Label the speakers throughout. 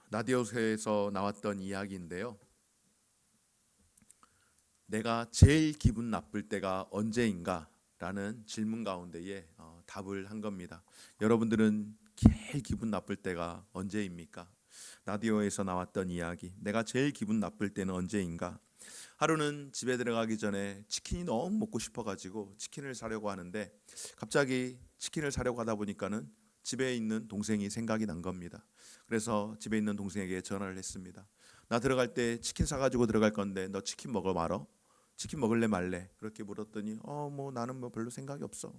Speaker 1: 라디오에서 나왔던 이야기인데요. 내가 제일 기분 나쁠 때가 언제인가? 라는 질문 가운데에 답을 한 겁니다. 여러분들은 제일 기분 나쁠 때가 언제입니까? 라디오에서 나왔던 이야기. 내가 제일 기분 나쁠 때는 언제인가? 하루는 집에 들어가기 전에 치킨이 너무 먹고 싶어가지고 치킨을 사려고 하는데 갑자기 치킨을 사려고 하다 보니까는 집에 있는 동생이 생각이 난 겁니다. 그래서 집에 있는 동생에게 전화를 했습니다. 나 들어갈 때 치킨 사가지고 들어갈 건데 너 치킨 먹어 말어? 치킨 먹을래 말래? 그렇게 물었더니 뭐 나는 뭐 별로 생각이 없어.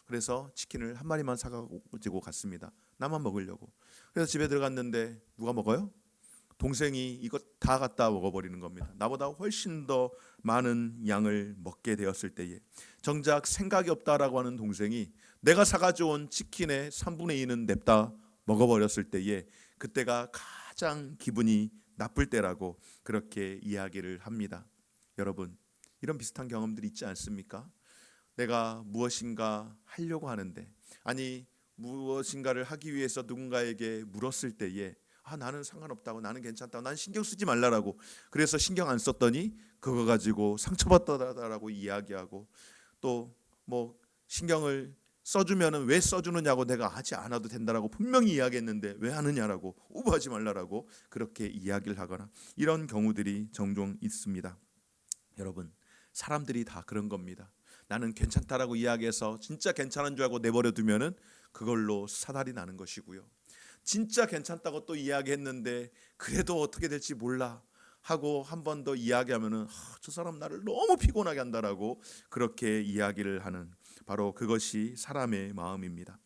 Speaker 1: 그래서 치킨을 한 마리만 사가지고 갔습니다. 나만 먹으려고. 그래서 집에 들어갔는데 누가 먹어요? 동생이 이거 다 갖다 먹어버리는 겁니다. 나보다 훨씬 더 많은 양을 먹게 되었을 때에 정작 생각이 없다라고 하는 동생이 내가 사가져온 치킨의 3분의 2는 냅다 먹어버렸을 때에 그때가 가장 기분이 나쁠 때라고 그렇게 이야기를 합니다. 여러분, 이런 비슷한 경험들이 있지 않습니까? 내가 무엇인가 하려고 하는데, 아니 무엇인가를 하기 위해서 누군가에게 물었을 때에 나는 상관없다고, 나는 괜찮다고, 난 신경 쓰지 말라라고, 그래서 신경 안 썼더니 그거 가지고 상처받다라고 이야기하고, 또 뭐 신경을 써주면은 왜 써주느냐고, 내가 하지 않아도 된다라고 분명히 이야기했는데 왜 하느냐라고, 오버하지 말라라고 그렇게 이야기를 하거나, 이런 경우들이 종종 있습니다. 여러분, 사람들이 다 그런 겁니다. 나는 괜찮다라고 이야기해서 진짜 괜찮은 줄 알고 내버려 두면은 그걸로 사달이 나는 것이고요. 진짜 괜찮다고 또 이야기했는데 그래도 어떻게 될지 몰라 하고 한 번 더 이야기하면은 저 사람 나를 너무 피곤하게 한다라고 그렇게 이야기를 하는, 바로 그것이 사람의 마음입니다.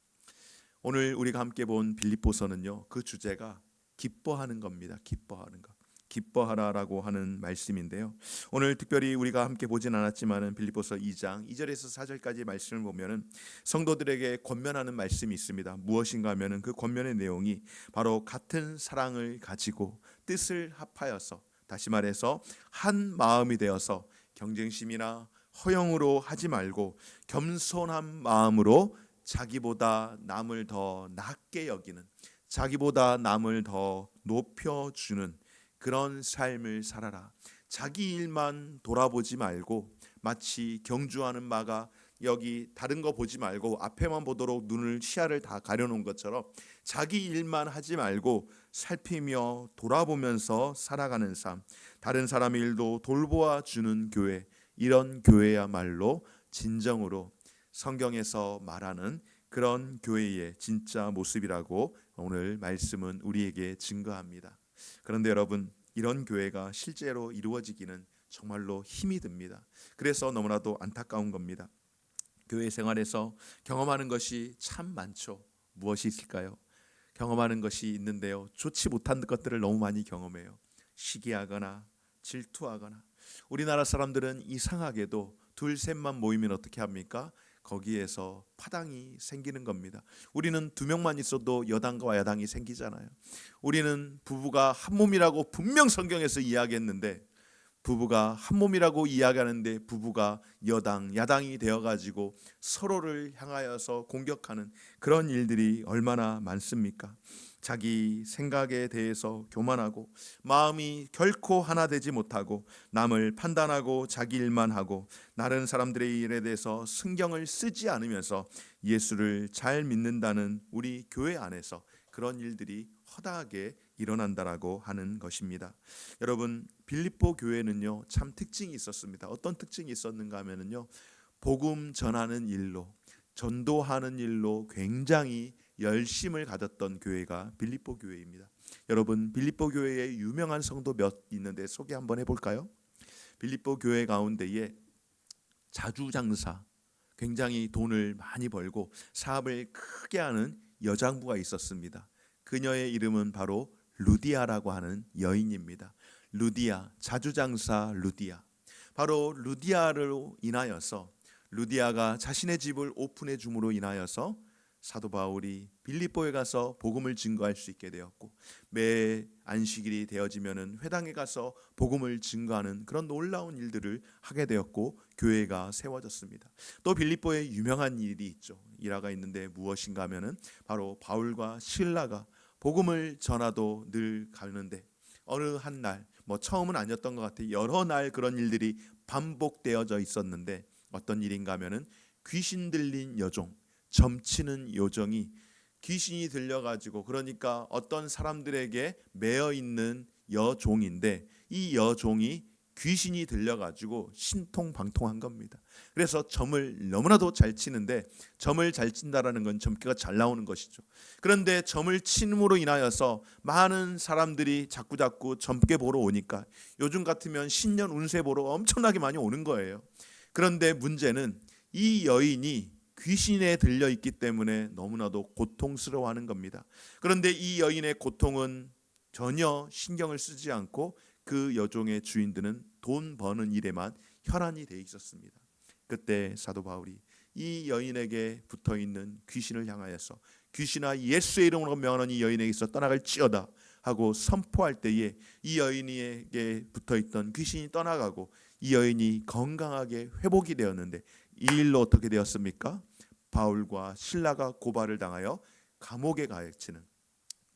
Speaker 1: 오늘 우리가 함께 본 빌립보서는요, 그 주제가 기뻐하는 겁니다. 기뻐하는 것. 기뻐하라라고 하는 말씀인데요. 오늘 특별히 우리가 함께 보진 않았지만은 빌립보서 2장 2절에서 4절까지 말씀을 보면은 성도들에게 권면하는 말씀이 있습니다. 무엇인가 하면은 그 권면의 내용이 바로 같은 사랑을 가지고 뜻을 합하여서, 다시 말해서 한 마음이 되어서 경쟁심이나 허영으로 하지 말고 겸손한 마음으로 자기보다 남을 더 낮게 여기는, 자기보다 남을 더 높여주는 그런 삶을 살아라. 자기 일만 돌아보지 말고, 마치 경주하는 마가 여기 다른 거 보지 말고 앞에만 보도록 눈을 시야를 다 가려놓은 것처럼 자기 일만 하지 말고 살피며 돌아보면서 살아가는 삶, 다른 사람의 일도 돌보아 주는 교회, 이런 교회야말로 진정으로 성경에서 말하는 그런 교회의 진짜 모습이라고 오늘 말씀은 우리에게 증거합니다. 그런데 여러분, 이런 교회가 실제로 이루어지기는 정말로 힘이 듭니다. 그래서 너무나도 안타까운 겁니다. 교회 생활에서 경험하는 것이 참 많죠. 무엇이 있을까요? 경험하는 것이 있는데요, 좋지 못한 것들을 너무 많이 경험해요. 시기하거나 질투하거나. 우리나라 사람들은 이상하게도 둘 셋만 모이면 어떻게 합니까? 거기에서 파당이 생기는 겁니다. 우리는 두 명만 있어도 여당과 야당이 생기잖아요. 우리는 부부가 한 몸이라고 분명 성경에서 이야기했는데, 부부가 한 몸이라고 이야기하는데 부부가 여당, 야당이 되어가지고 서로를 향하여서 공격하는 그런 일들이 얼마나 많습니까? 자기 생각에 대해서 교만하고 마음이 결코 하나 되지 못하고 남을 판단하고 자기 일만 하고 다른 사람들의 일에 대해서 신경을 쓰지 않으면서 예수를 잘 믿는다는 우리 교회 안에서 그런 일들이 허다하게 일어난다라고 하는 것입니다. 여러분, 빌립보 교회는요 참 특징이 있었습니다. 어떤 특징이 있었는가 하면은요, 복음 전하는 일로, 전도하는 일로 굉장히 열심을 가졌던 교회가 빌립보 교회입니다. 여러분, 빌립보 교회에 유명한 성도 몇 있는데 소개 한번 해볼까요? 빌립보 교회 가운데에 자주장사, 굉장히 돈을 많이 벌고 사업을 크게 하는 여장부가 있었습니다. 그녀의 이름은 바로 루디아라고 하는 여인입니다. 루디아, 자주장사 루디아. 바로 루디아로 인하여서, 루디아가 자신의 집을 오픈해 줌으로 인하여서 사도 바울이 빌립보에 가서 복음을 증거할 수 있게 되었고, 매 안식일이 되어지면은 회당에 가서 복음을 증거하는 그런 놀라운 일들을 하게 되었고 교회가 세워졌습니다. 또 빌립보에 유명한 일이 있죠. 일화가 있는데 무엇인가 하면은 바로 바울과 실라가 복음을 전하도 늘 가는데 어느 한 날, 처음은 아니었던 것 같아요. 여러 날 그런 일들이 반복되어져 있었는데 어떤 일인가 하면은 귀신 들린 여종, 점치는 요정이 귀신이 들려가지고, 그러니까 어떤 사람들에게 매여 있는 여종인데 이 여종이 귀신이 들려가지고 신통방통한 겁니다. 그래서 점을 너무나도 잘 치는데, 점을 잘 친다라는 건 점괘가 잘 나오는 것이죠. 그런데 점을 침으로 인하여서 많은 사람들이 자꾸자꾸 점괘 보러 오니까 요즘 같으면 신년 운세 보러 엄청나게 많이 오는 거예요. 그런데 문제는 이 여인이 귀신에 들려 있기 때문에 너무나도 고통스러워하는 겁니다. 그런데 이 여인의 고통은 전혀 신경을 쓰지 않고 그 여종의 주인들은 돈 버는 일에만 혈안이 돼 있었습니다. 그때 사도 바울이 이 여인에게 붙어 있는 귀신을 향하여서 귀신아 예수의 이름으로 명하노니 이 여인에게서 떠나갈지어다 하고 선포할 때에 이 여인에게 붙어 있던 귀신이 떠나가고 이 여인이 건강하게 회복이 되었는데, 이 일로 어떻게 되었습니까? 바울과 실라가 고발을 당하여 감옥에 갇히는,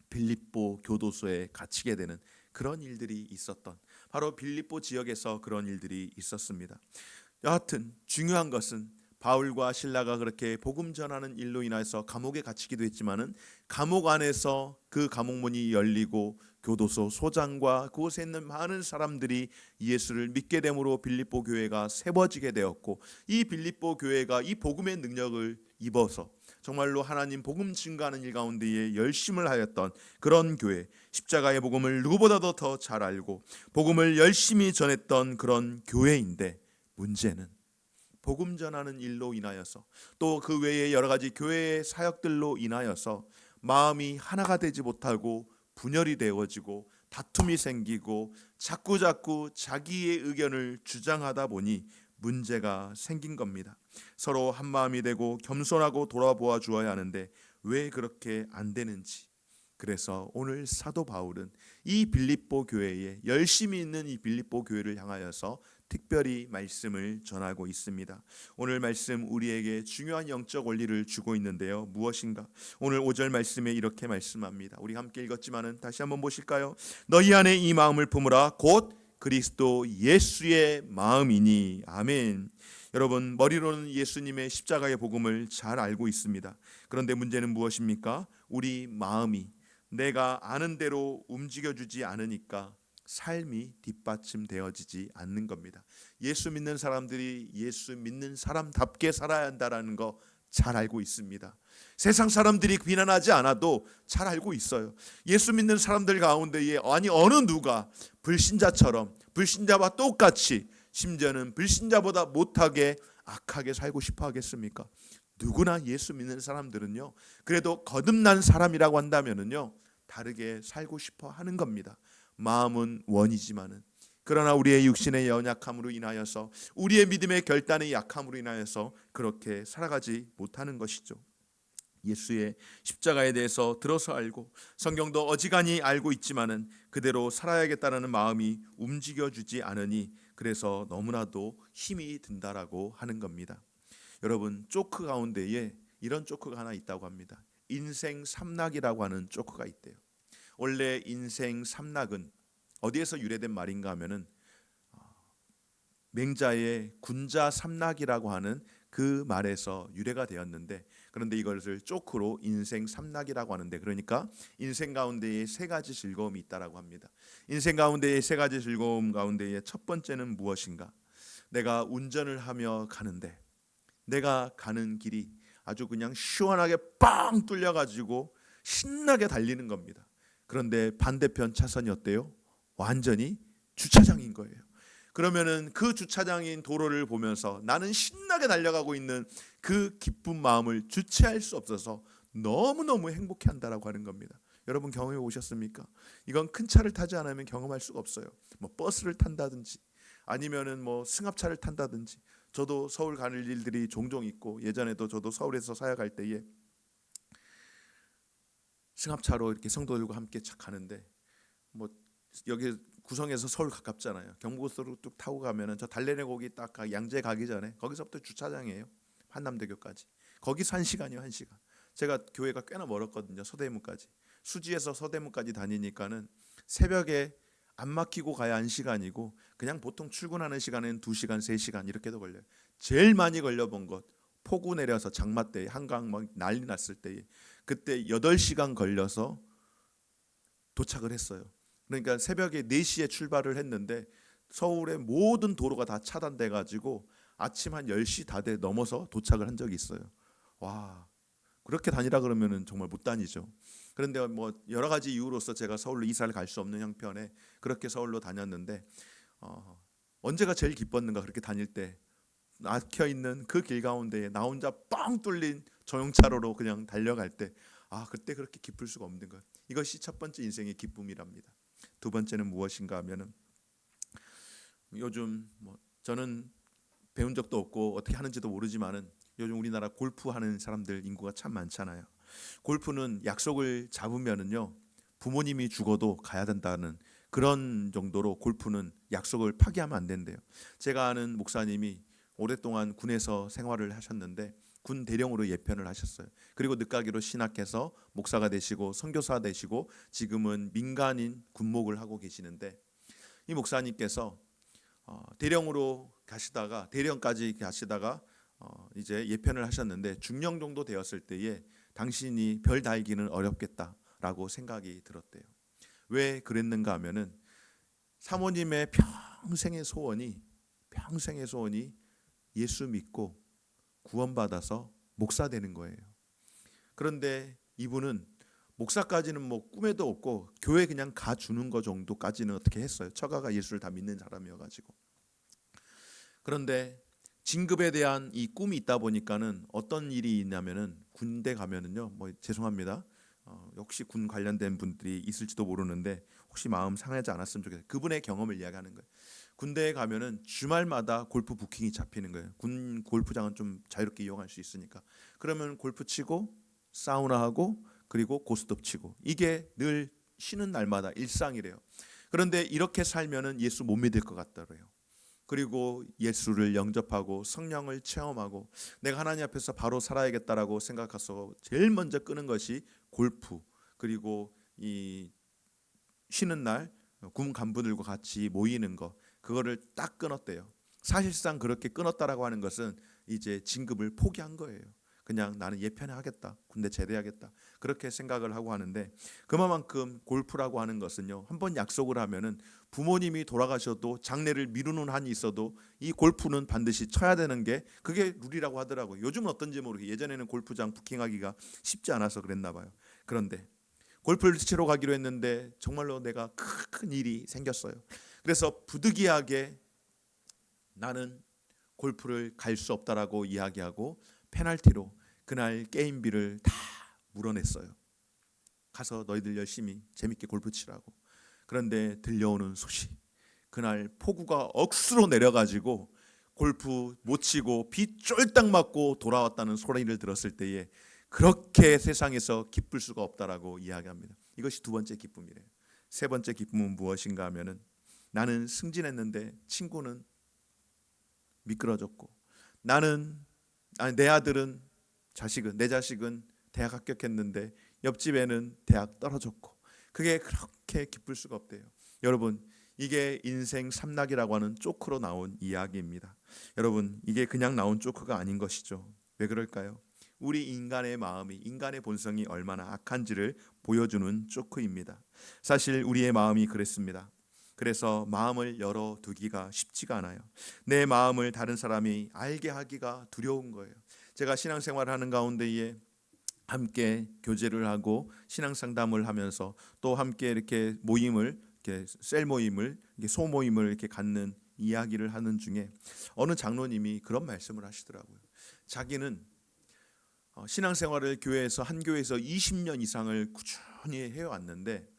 Speaker 1: 빌립보 교도소에 갇히게 되는 그런 일들이 있었던, 바로 빌립보 지역에서 그런 일들이 있었습니다. 여하튼 중요한 것은 바울과 실라가 그렇게 복음 전하는 일로 인해서 감옥에 갇히기도 했지만은 감옥 안에서 그 감옥문이 열리고 교도소 소장과 그곳에 있는 많은 사람들이 예수를 믿게 됨으로 빌립보 교회가 세워지게 되었고, 이 빌립보 교회가 이 복음의 능력을 입어서 정말로 하나님 복음 증거하는 일 가운데에 열심을 하였던 그런 교회, 십자가의 복음을 누구보다도 더 잘 알고 복음을 열심히 전했던 그런 교회인데, 문제는 복음 전하는 일로 인하여서 또 그 외에 여러 가지 교회의 사역들로 인하여서 마음이 하나가 되지 못하고 분열이 되어지고 다툼이 생기고 자꾸자꾸 자기의 의견을 주장하다 보니 문제가 생긴 겁니다. 서로 한 마음이 되고 겸손하고 돌아보아 주어야 하는데 왜 그렇게 안 되는지. 그래서 오늘 사도 바울은 이 빌립보 교회에 열심히 있는 이 빌립보 교회를 향하여서 특별히 말씀을 전하고 있습니다. 오늘 말씀 우리에게 중요한 영적 원리를 주고 있는데요. 무엇인가? 오늘 5절 말씀에 이렇게 말씀합니다. 우리 함께 읽었지만은 다시 한번 보실까요? 너희 안에 이 마음을 품으라 곧 그리스도 예수의 마음이니. 아멘. 여러분, 머리로는 예수님의 십자가의 복음을 잘 알고 있습니다. 그런데 문제는 무엇입니까? 우리 마음이 내가 아는 대로 움직여주지 않으니까 삶이 뒷받침되어지지 않는 겁니다. 예수 믿는 사람들이 예수 믿는 사람답게 살아야 한다는 거 잘 알고 있습니다. 세상 사람들이 비난하지 않아도 잘 알고 있어요. 예수 믿는 사람들 가운데에 어느 누가 불신자처럼, 불신자와 똑같이, 심지어는 불신자보다 못하게 악하게 살고 싶어 하겠습니까? 누구나 예수 믿는 사람들은요, 그래도 거듭난 사람이라고 한다면은요, 다르게 살고 싶어 하는 겁니다. 마음은 원이지만은, 그러나 우리의 육신의 연약함으로 인하여서, 우리의 믿음의 결단의 약함으로 인하여서 그렇게 살아가지 못하는 것이죠. 예수의 십자가에 대해서 들어서 알고 성경도 어지간히 알고 있지만은 그대로 살아야겠다는 마음이 움직여주지 않으니, 그래서 너무나도 힘이 든다라고 하는 겁니다. 여러분, 조크 가운데에 이런 조크가 하나 있다고 합니다. 인생 삼락이라고 하는 조크가 있대요. 원래 인생 삼락은 어디에서 유래된 말인가 하면은 맹자의 군자 삼락이라고 하는 그 말에서 유래가 되었는데, 그런데 이것을 조크로 인생 삼락이라고 하는데, 그러니까 인생 가운데에 세 가지 즐거움이 있다라고 합니다. 인생 가운데에 세 가지 즐거움 가운데에 첫 번째는 무엇인가? 내가 운전을 하며 가는데 내가 가는 길이 아주 그냥 시원하게 빵 뚫려가지고 신나게 달리는 겁니다. 그런데 반대편 차선이 어때요? 완전히 주차장인 거예요. 그러면은 그 주차장인 도로를 보면서 나는 신나게 달려가고 있는 그 기쁜 마음을 주체할 수 없어서 너무너무 행복해한다라고 하는 겁니다. 여러분, 경험해 보셨습니까? 이건 큰 차를 타지 않으면 경험할 수가 없어요. 버스를 탄다든지 아니면은 승합차를 탄다든지. 저도 서울 가는 일들이 종종 있고, 예전에도 저도 서울에서 사역할 때에 승합차로 이렇게 성도들과 함께 가는데, 여기 구성에서 서울 가깝잖아요. 경부고속도로 뚝 타고 가면은 저 달래내고기 딱 양재 가기 전에 거기서부터 주차장이에요. 한남대교까지. 거기서 1시간이요, 1시간. 제가 교회가 꽤나 멀었거든요, 서대문까지. 수지에서 서대문까지 다니니까는 새벽에 안 막히고 가야 한 시간이고 그냥 보통 출근하는 시간은 2시간, 3시간 이렇게도 걸려요. 제일 많이 걸려본 것 폭우 내려서 장마 때 한강 막 난리 났을 때 그때 8시간 걸려서 도착을 했어요. 그러니까 새벽에 4시에 출발을 했는데 서울의 모든 도로가 다 차단돼 가지고 아침 한 10시 다 돼 넘어서 도착을 한 적이 있어요. 와, 그렇게 다니라 그러면은 정말 못 다니죠. 그런데 뭐 여러 가지 이유로서 제가 서울로 이사를 갈 수 없는 형편에 그렇게 서울로 다녔는데 언제가 제일 기뻤는가 그렇게 다닐 때 막혀 있는 그 길 가운데에 나 혼자 뻥 뚫린 전용차로로 그냥 달려갈 때 그때 그렇게 기쁠 수가 없는 거예요. 이것이 첫 번째 인생의 기쁨이랍니다. 두 번째는 무엇인가 하면은 요즘 뭐 저는 배운 적도 없고 어떻게 하는지도 모르지만은 요즘 우리나라 골프하는 사람들 인구가 참 많잖아요. 골프는 약속을 잡으면은요 부모님이 죽어도 가야 된다는 그런 정도로 골프는 약속을 파기하면 안 된대요. 제가 아는 목사님이 오랫동안 군에서 생활을 하셨는데 군 대령으로 예편을 하셨어요. 그리고 늦가기로 신학해서 목사가 되시고 선교사 되시고 지금은 민간인 군목을 하고 계시는데 이 목사님께서 대령으로 가시다가 대령까지 가시다가 이제 예편을 하셨는데 중령 정도 되었을 때에 당신이 별 달기는 어렵겠다라고 생각이 들었대요. 왜 그랬는가 하면은 사모님의 평생의 소원이 예수 믿고 구원받아서 목사 되는 거예요. 그런데 이분은 목사까지는 뭐 꿈에도 없고 교회 그냥 가주는 거 정도까지는 어떻게 했어요. 처가가 예수를 다 믿는 사람이어가지고. 그런데 진급에 대한 이 꿈이 있다 보니까는 어떤 일이 있냐면은 군대 가면은요. 뭐 죄송합니다. 역시 군 관련된 분들이 있을지도 모르는데 혹시 마음 상하지 않았으면 좋겠어요. 그분의 경험을 이야기하는 거예요. 군대에 가면은 주말마다 골프 부킹이 잡히는 거예요. 군 골프장은 좀 자유롭게 이용할 수 있으니까. 그러면 골프 치고 사우나 하고 그리고 고스톱 치고 이게 늘 쉬는 날마다 일상이래요. 그런데 이렇게 살면은 예수 못 믿을 것 같더래요. 그리고 예수를 영접하고 성령을 체험하고 내가 하나님 앞에서 바로 살아야겠다라고 생각해서 제일 먼저 끄는 것이 골프 그리고 이 쉬는 날 군 간부들과 같이 모이는 거 그거를 딱 끊었대요. 사실상 그렇게 끊었다라고 하는 것은 이제 진급을 포기한 거예요. 그냥 나는 예편에 하겠다. 군대 제대하겠다. 그렇게 생각을 하고 하는데 그만큼 골프라고 하는 것은요. 한번 약속을 하면은 부모님이 돌아가셔도 장례를 미루는 한이 있어도 이 골프는 반드시 쳐야 되는 게 그게 룰이라고 하더라고요. 요즘은 어떤지 모르겠어요. 예전에는 골프장 부킹하기가 쉽지 않아서 그랬나 봐요. 그런데 골프를 치러 가기로 했는데 정말로 내가 큰 일이 생겼어요. 그래서 부득이하게 나는 골프를 갈 수 없다라고 이야기하고 페널티로 그날 게임비를 다 물어냈어요. 가서 너희들 열심히 재밌게 골프 치라고. 그런데 들려오는 소식 그날 폭우가 억수로 내려가지고 골프 못 치고 비 쫄딱 맞고 돌아왔다는 소리를 들었을 때에 그렇게 세상에서 기쁠 수가 없다라고 이야기합니다. 이것이 두 번째 기쁨이래요. 세 번째 기쁨은 무엇인가 하면은 나는 승진했는데 친구는 미끄러졌고 내 아들은 내 자식은 대학 합격했는데 옆집에는 대학 떨어졌고 그게 그렇게 기쁠 수가 없대요. 여러분 이게 인생 삼락이라고 하는 조크로 나온 이야기입니다. 여러분 이게 그냥 나온 조크가 아닌 것이죠. 왜 그럴까요? 우리 인간의 마음이 인간의 본성이 얼마나 악한지를 보여주는 조크입니다. 사실 우리의 마음이 그랬습니다. 그래서 마음을 열어두기가 쉽지가 않아요. 내 마음을 다른 사람이 알게 하기가 두려운 거예요. 제가 신앙생활을 하는 가운데에 함께 교제를 하고 신앙 상담을 하면서 또 함께 이렇게 모임을 이렇게 셀 모임을 소모임을 이렇게 갖는 이야기를 하는 중에 어느 장로님이 그런 말씀을 하시더라고요. 자기는 신앙생활을 한 교회에서 20년 이상을 꾸준히 해왔는데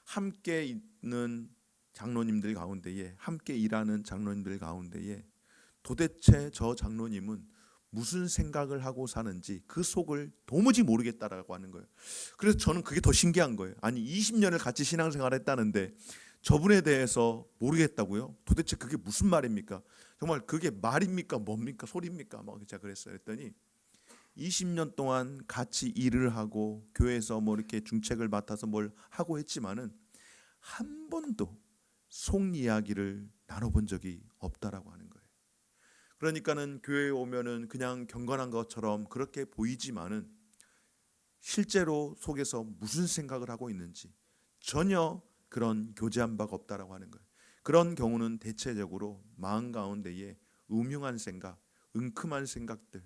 Speaker 1: 함께 있는 장로님들 가운데에 함께 일하는 장로님들 가운데에 도대체 저 장로님은 무슨 생각을 하고 사는지 그 속을 도무지 모르겠다라고 하는 거예요. 그래서 저는 그게 더 신기한 거예요. 아니 20년을 같이 신앙생활을 했다는데 저분에 대해서 모르겠다고요? 도대체 그게 무슨 말입니까? 정말 그게 말입니까? 뭡니까? 소리입니까? 막 제가 그랬어요. 그랬더니 20년 동안 같이 일을 하고 교회에서 뭐 이렇게 중책을 맡아서 뭘 하고 했지만은 한 번도 속 이야기를 나눠본 적이 없다라고 하는 거예요. 그러니까는 교회에 오면은 그냥 경건한 것처럼 그렇게 보이지만은 실제로 속에서 무슨 생각을 하고 있는지 전혀 그런 교제한 바가 없다라고 하는 거예요. 그런 경우는 대체적으로 마음 가운데에 음흉한 생각, 은큼한 생각들,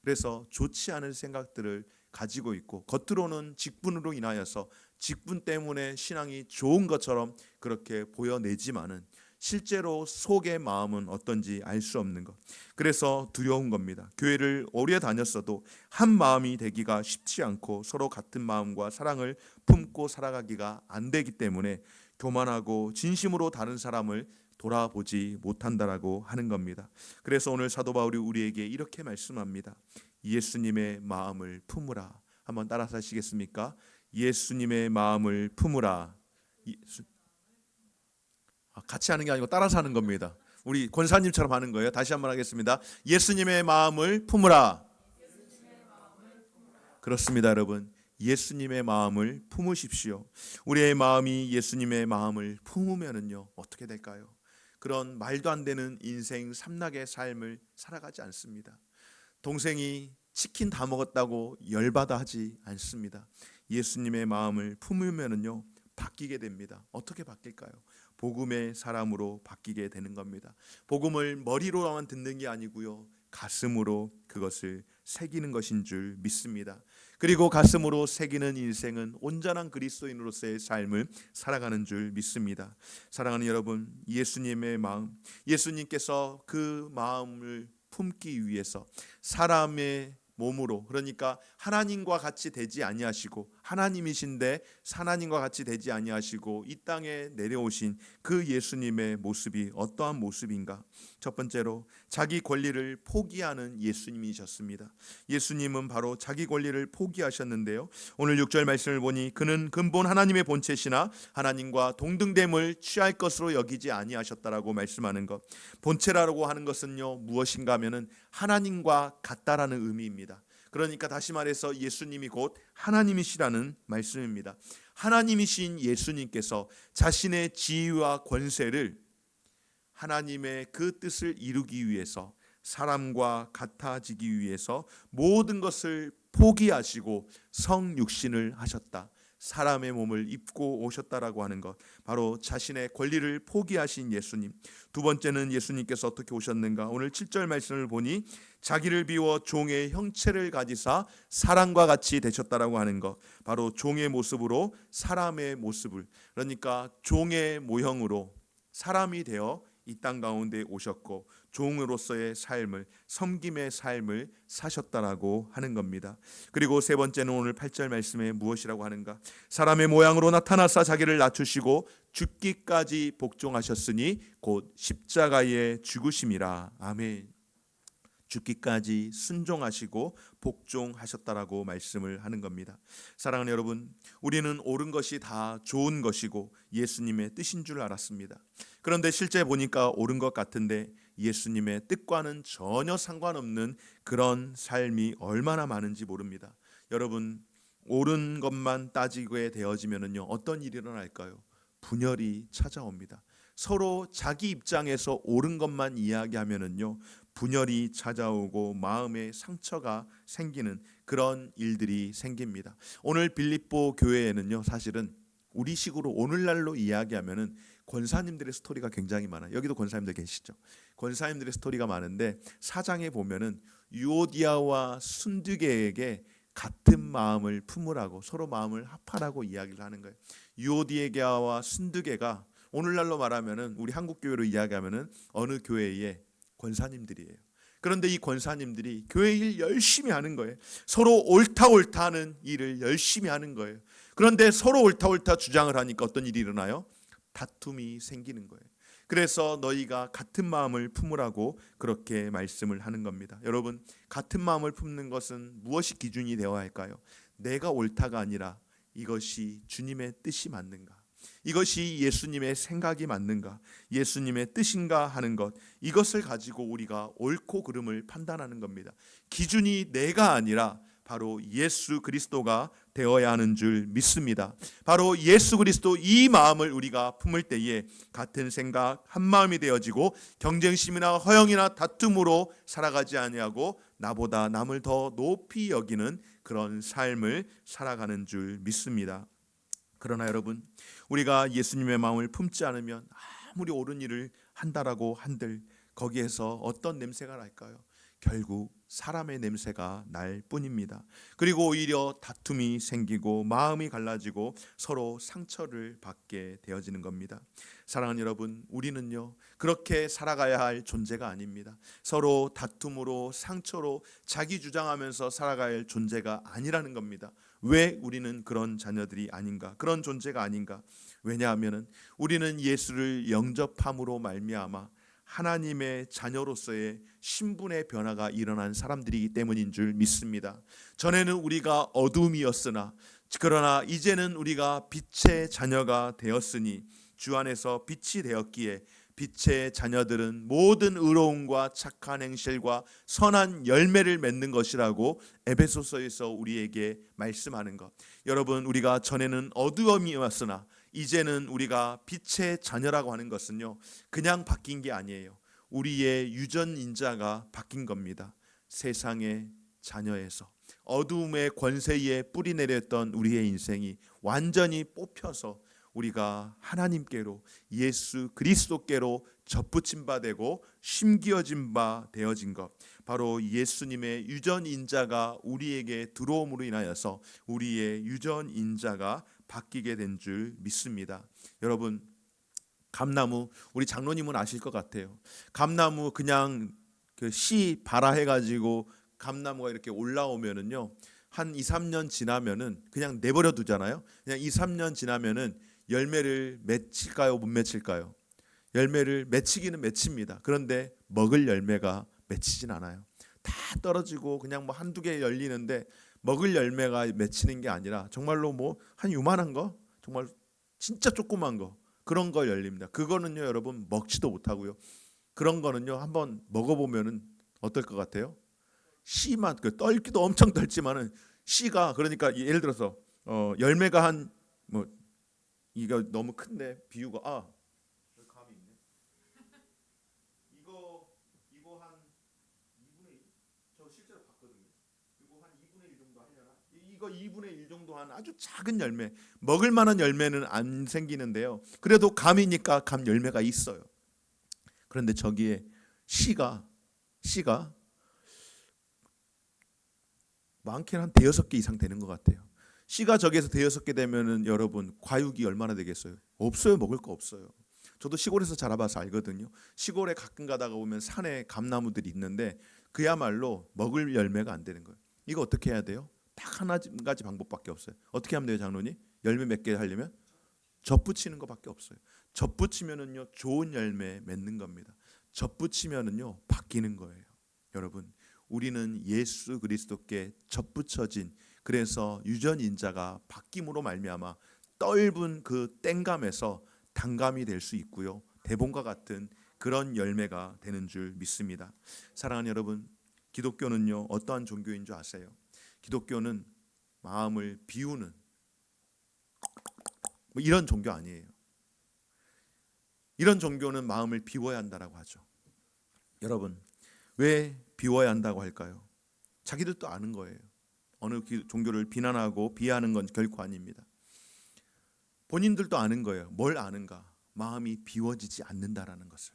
Speaker 1: 그래서 좋지 않은 생각들을 가지고 있고 겉으로는 직분으로 인하여서 직분 때문에 신앙이 좋은 것처럼 그렇게 보여내지만은 실제로 속의 마음은 어떤지 알 수 없는 것. 그래서 두려운 겁니다. 교회를 오래 다녔어도 한 마음이 되기가 쉽지 않고 서로 같은 마음과 사랑을 품고 살아가기가 안 되기 때문에 교만하고 진심으로 다른 사람을 돌아보지 못한다라고 하는 겁니다. 그래서 오늘 사도 바울이 우리에게 이렇게 말씀합니다. 예수님의 마음을 품으라. 한번 따라서 하시겠습니까? 예수님의 마음을 품으라. 같이 하는 게 아니고 따라서 하는 겁니다. 우리 권사님처럼 하는 거예요. 다시 한번 하겠습니다. 예수님의 마음을 품으라. 그렇습니다, 여러분. 예수님의 마음을 품으십시오. 우리의 마음이 예수님의 마음을 품으면은요 어떻게 될까요? 그런 말도 안 되는 인생 삼락의 삶을 살아가지 않습니다. 동생이 치킨 다 먹었다고 열받아 하지 않습니다. 예수님의 마음을 품으면은요 바뀌게 됩니다. 어떻게 바뀔까요? 복음의 사람으로 바뀌게 되는 겁니다. 복음을 머리로만 듣는 게 아니고요 가슴으로 그것을 새기는 것인 줄 믿습니다. 그리고 가슴으로 새기는 인생은 온전한 그리스도인으로서의 삶을 살아가는 줄 믿습니다. 사랑하는 여러분, 예수님의 마음, 예수님께서 그 마음을 품기 위해서 사람의 몸으로, 그러니까 하나님과 같이 되지 아니하시고 하나님이신데 하나님과 같이 되지 아니하시고 이 땅에 내려오신 그 예수님의 모습이 어떠한 모습인가? 첫 번째로 자기 권리를 포기하는 예수님이셨습니다. 예수님은 바로 자기 권리를 포기하셨는데요, 오늘 6절 말씀을 보니 그는 근본 하나님의 본체시나 하나님과 동등됨을 취할 것으로 여기지 아니하셨다라고 말씀하는 것. 본체라고 하는 것은요 무엇인가 하면은 하나님과 같다라는 의미입니다. 그러니까 다시 말해서 예수님이 곧 하나님이시라는 말씀입니다. 하나님이신 예수님께서 자신의 지위와 권세를 하나님의 그 뜻을 이루기 위해서 사람과 같아지기 위해서 모든 것을 포기하시고 성육신을 하셨다. 사람의 몸을 입고 오셨다라고 하는 것, 바로 자신의 권리를 포기하신 예수님. 두 번째는 예수님께서 어떻게 오셨는가? 오늘 7절 말씀을 보니 자기를 비워 종의 형체를 가지사 사람과 같이 되셨다라고 하는 것, 바로 종의 모습으로 사람의 모습을, 그러니까 종의 모형으로 사람이 되어 이 땅 가운데 오셨고 종으로서의 삶을, 섬김의 삶을 사셨다라고 하는 겁니다. 그리고 세 번째는 오늘 8절 말씀에 무엇이라고 하는가? 사람의 모양으로 나타나사 자기를 낮추시고 죽기까지 복종하셨으니 곧 십자가에 죽으심이라. 아멘. 죽기까지 순종하시고 복종하셨다라고 말씀을 하는 겁니다. 사랑하는 여러분, 우리는 옳은 것이 다 좋은 것이고 예수님의 뜻인 줄 알았습니다. 그런데 실제 보니까 옳은 것 같은데 예수님의 뜻과는 전혀 상관없는 그런 삶이 얼마나 많은지 모릅니다. 여러분, 옳은 것만 따지게 되어지면은요 어떤 일이 일어날까요? 분열이 찾아옵니다. 서로 자기 입장에서 옳은 것만 이야기하면은요 분열이 찾아오고 마음의 상처가 생기는 그런 일들이 생깁니다. 오늘 빌립보 교회에는요 사실은 우리식으로 오늘날로 이야기하면은 권사님들의 스토리가 굉장히 많아요. 여기도 권사님들 계시죠? 권사님들의 스토리가 많은데 4장에 보면은 유오디아와 순두계에게 같은 마음을 품으라고, 서로 마음을 합하라고 이야기를 하는 거예요. 유오디아와 순두계가 오늘날로 말하면은 우리 한국 교회로 이야기하면은 어느 교회의 권사님들이에요. 그런데 이 권사님들이 교회 일 열심히 하는 거예요. 서로 옳다 하는 일을 열심히 하는 거예요. 그런데 서로 옳다 주장을 하니까 어떤 일이 일어나요? 다툼이 생기는 거예요. 그래서 너희가 같은 마음을 품으라고 그렇게 말씀을 하는 겁니다. 여러분, 같은 마음을 품는 것은 무엇이 기준이 되어야 할까요? 내가 옳다가 아니라 이것이 주님의 뜻이 맞는가? 이것이 예수님의 생각이 맞는가, 예수님의 뜻인가 하는 것, 이것을 가지고 우리가 옳고 그름을 판단하는 겁니다. 기준이 내가 아니라 바로 예수 그리스도가 되어야 하는 줄 믿습니다. 바로 예수 그리스도 이 마음을 우리가 품을 때에 같은 생각 한 마음이 되어지고 경쟁심이나 허영이나 다툼으로 살아가지 아니하고 나보다 남을 더 높이 여기는 그런 삶을 살아가는 줄 믿습니다. 그러나 여러분, 우리가 예수님의 마음을 품지 않으면 아무리 옳은 일을 한다라고 한들 거기에서 어떤 냄새가 날까요? 결국 사람의 냄새가 날 뿐입니다. 그리고 오히려 다툼이 생기고 마음이 갈라지고 서로 상처를 받게 되어지는 겁니다. 사랑하는 여러분, 우리는요 그렇게 살아가야 할 존재가 아닙니다. 서로 다툼으로 상처로 자기 주장하면서 살아가야 할 존재가 아니라는 겁니다. 왜 우리는 그런 자녀들이 아닌가, 그런 존재가 아닌가? 왜냐하면 우리는 예수를 영접함으로 말미암아 하나님의 자녀로서의 신분의 변화가 일어난 사람들이기 때문인 줄 믿습니다. 전에는 우리가 어둠이었으나 그러나 이제는 우리가 빛의 자녀가 되었으니 주 안에서 빛이 되었기에 빛의 자녀들은 모든 의로움과 착한 행실과 선한 열매를 맺는 것이라고 에베소서에서 우리에게 말씀하는 것. 여러분, 우리가 전에는 어두움이었으나 이제는 우리가 빛의 자녀라고 하는 것은요 그냥 바뀐 게 아니에요. 우리의 유전인자가 바뀐 겁니다. 세상의 자녀에서 어두움의 권세에 뿌리 내렸던 우리의 인생이 완전히 뽑혀서 우리가 하나님께로, 예수 그리스도께로 접붙임 바 되고 심기어진 바 되어진 것, 바로 예수님의 유전인자가 우리에게 들어옴으로 인하여서 우리의 유전인자가 바뀌게 된 줄 믿습니다. 여러분, 감나무, 우리 장로님은 아실 것 같아요. 감나무 그냥 그 씨 발아 해가지고 감나무가 이렇게 올라오면은요 한 2, 3년 지나면은 그냥 내버려 두잖아요. 그냥 2, 3년 지나면은 열매를 맺힐까요, 못 맺힐까요? 열매를 맺히기는 맺힙니다. 그런데 먹을 열매가 맺히진 않아요. 다 떨어지고 그냥 뭐 한두 개 열리는데 먹을 열매가 맺히는 게 아니라 정말로 뭐 한 요만한 거, 정말 진짜 조그만 거, 그런 거 열립니다. 그거는요 여러분 먹지도 못하고요. 그런 거는요 한번 먹어보면은 어떨 것 같아요? 씨만, 그 떨기도 엄청 떨지만은 씨가, 그러니까 예를 들어서 열매가 한 뭐 이거 너무 큰데 비유가 여기 감이 있네. 이거 한 2분의 1? 저 실제로 봤거든요. 이거 한 2분의 1 정도 하려나? 이거 2분의 1 정도 한 아주 작은 열매, 먹을 만한 열매는 안 생기는데요. 그래도 감이니까 감 열매가 있어요. 그런데 저기에 씨가 많게는 한 대여섯 개 이상 되는 것 같아요. 씨가 저기에서 대여섯 개 되면은 여러분 과육이 얼마나 되겠어요? 없어요. 먹을 거 없어요. 저도 시골에서 자라봐서 알거든요. 시골에 가끔 가다가 보면 산에 감나무들이 있는데 그야말로 먹을 열매가 안 되는 거예요. 이거 어떻게 해야 돼요? 딱 한 가지 방법밖에 없어요. 어떻게 하면 돼요, 장로님? 열매 몇 개 하려면 젖붙이는 것밖에 없어요. 젖붙이면은요 좋은 열매 맺는 겁니다. 젖붙이면은요 바뀌는 거예요. 여러분, 우리는 예수 그리스도께 젖붙여진, 그래서 유전인자가 바뀜으로 말미암아 떫은 그 땡감에서 단감이 될 수 있고요, 대본과 같은 그런 열매가 되는 줄 믿습니다. 사랑하는 여러분, 기독교는요 어떠한 종교인 줄 아세요? 기독교는 마음을 비우는 뭐 이런 종교 아니에요. 이런 종교는 마음을 비워야 한다라고 하죠. 여러분, 왜 비워야 한다고 할까요? 자기들도 아는 거예요. 어느 종교를 비난하고 비하하는 건 결코 아닙니다. 본인들도 아는 거예요. 뭘 아는가? 마음이 비워지지 않는다라는 것을.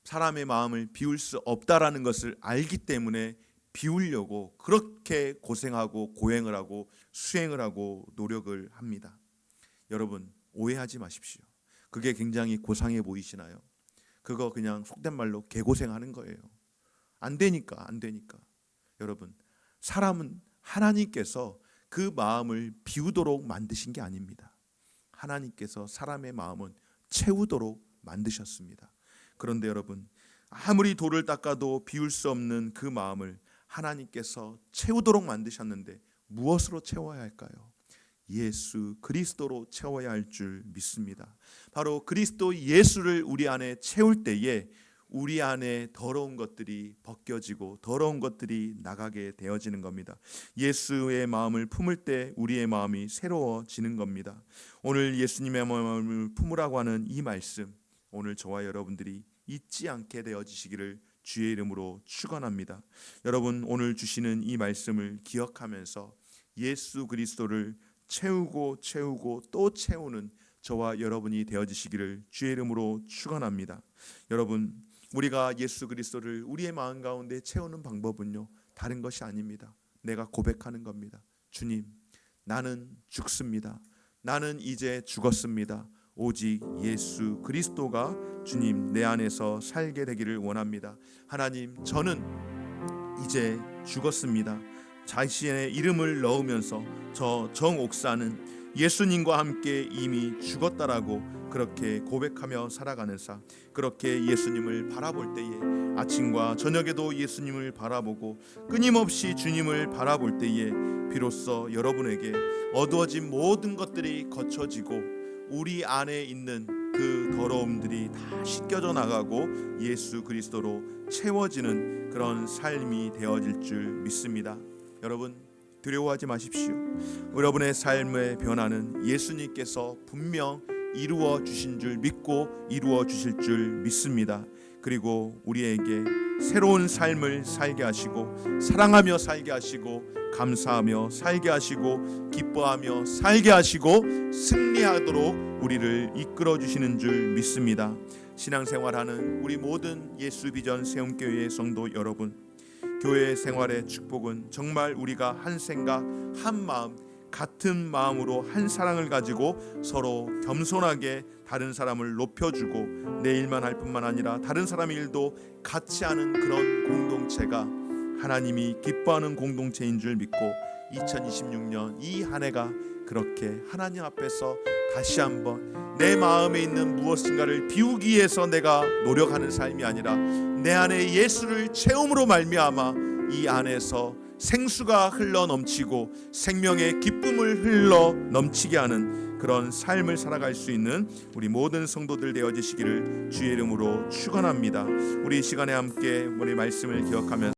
Speaker 1: 사람의 마음을 비울 수 없다라는 것을 알기 때문에 비우려고 그렇게 고생하고 고행을 하고 수행을 하고 노력을 합니다. 여러분, 오해하지 마십시오. 그게 굉장히 고상해 보이시나요? 그거 그냥 속된 말로 개고생하는 거예요. 안 되니까. 여러분, 사람은 하나님께서 그 마음을 비우도록 만드신 게 아닙니다. 하나님께서 사람의 마음은 채우도록 만드셨습니다. 그런데 여러분, 아무리 돌을 닦아도 비울 수 없는 그 마음을 하나님께서 채우도록 만드셨는데 무엇으로 채워야 할까요? 예수 그리스도로 채워야 할 줄 믿습니다. 바로 그리스도 예수를 우리 안에 채울 때에 우리 안에 더러운 것들이 벗겨지고 더러운 것들이 나가게 되어지는 겁니다. 예수의 마음을 품을 때 우리의 마음이 새로워지는 겁니다. 오늘 예수님의 마음을 품으라고 하는 이 말씀, 오늘 저와 여러분들이 잊지 않게 되어지시기를 주의 이름으로 축원합니다. 여러분, 오늘 주시는 이 말씀을 기억하면서 예수 그리스도를 채우고 또 채우는 저와 여러분이 되어지시기를 주의 이름으로 축원합니다. 여러분, 우리가 예수 그리스도를 우리의 마음 가운데 채우는 방법은요, 다른 것이 아닙니다. 내가 고백하는 겁니다. 주님, 나는 죽습니다. 나는 이제 죽었습니다. 오직 예수 그리스도가 주님 내 안에서 살게 되기를 원합니다. 하나님, 저는 이제 죽었습니다. 자신의 이름을 넣으면서 저 정옥사는 예수님과 함께 이미 죽었다라고 그렇게 고백하며 살아가는 삶, 그렇게 예수님을 바라볼 때에 아침과 저녁에도 예수님을 바라보고 끊임없이 주님을 바라볼 때에 비로소 여러분에게 어두워진 모든 것들이 거쳐지고 우리 안에 있는 그 더러움들이 다 씻겨져 나가고 예수 그리스도로 채워지는 그런 삶이 되어질 줄 믿습니다. 여러분, 두려워하지 마십시오. 여러분의 삶의 변화는 예수님께서 분명 이루어 주신 줄 믿고 이루어 주실 줄 믿습니다. 그리고 우리에게 새로운 삶을 살게 하시고 사랑하며 살게 하시고 감사하며 살게 하시고 기뻐하며 살게 하시고 승리하도록 우리를 이끌어 주시는 줄 믿습니다. 신앙생활하는 우리 모든 예수 비전 세움교회의 성도 여러분, 교회 생활의 축복은 정말 우리가 한 생각 한 마음 같은 마음으로 한 사랑을 가지고 서로 겸손하게 다른 사람을 높여주고 내 일만 할 뿐만 아니라 다른 사람의 일도 같이 하는 그런 공동체가 하나님이 기뻐하는 공동체인 줄 믿고 2026년 이 한 해가 그렇게 하나님 앞에서 다시 한번 내 마음에 있는 무엇인가를 비우기 위해서 내가 노력하는 삶이 아니라 내 안에 예수를 채움으로 말미암아 이 안에서 생수가 흘러 넘치고 생명의 기쁨을 흘러 넘치게 하는 그런 삶을 살아갈 수 있는 우리 모든 성도들 되어지시기를 주의 이름으로 축원합니다. 우리 이 시간에 함께 우리 말씀을 기억하면서